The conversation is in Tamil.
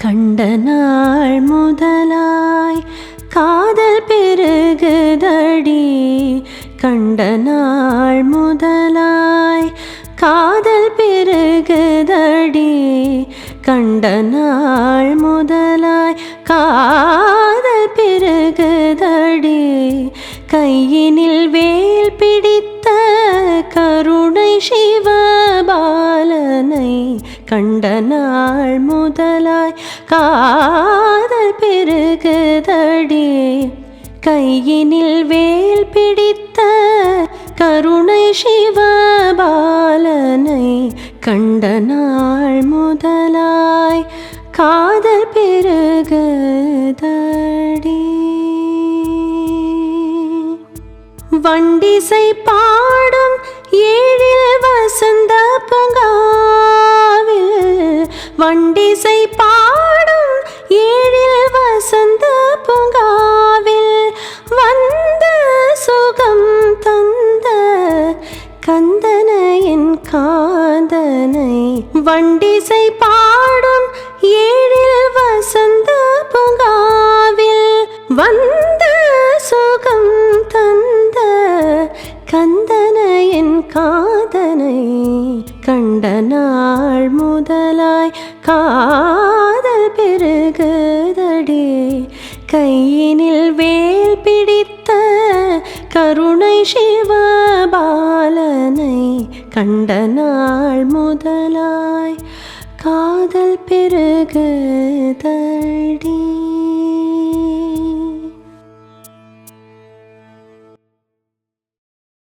கண்ட நாள் முதலாய் காதல் பெருகுதடி. கண்ட நாள் முதலாய் காதல் பெருகுதடி. கண்ட நாள் முதலாய் காதல் பெருகுதடி. கையினில் வேல் பிடித்த கருணை சிவபாலனை கண்ட நாள் முதலாய் காதல் பெருகுதடி. கையினில் வேல் பிடித்த கருணை சிவபாலனை கண்ட நாள் முதலாய் காதல் பெருகுதடி. வண்டிசை பாடும் ஏழில் வசந்த பூங்காவில். வண்டிசை பாடும் ஏழில் வசந்த பூங்காவில் வந்த சுகம் தந்த கந்தனையின் காதனை. வண்டிசை பாடும் ஏழில் வசந்த பூங்காவில் வந்த சுகம் தந்த கந்தனையின் காதனை கண்ட நாள் முதலாய் காதல் பெருகுதடி. கையினில் வேல் பிடித்த கருணை சிவபாலனை கண்ட நாள் முதலாய் காதல் பெருகுதடி.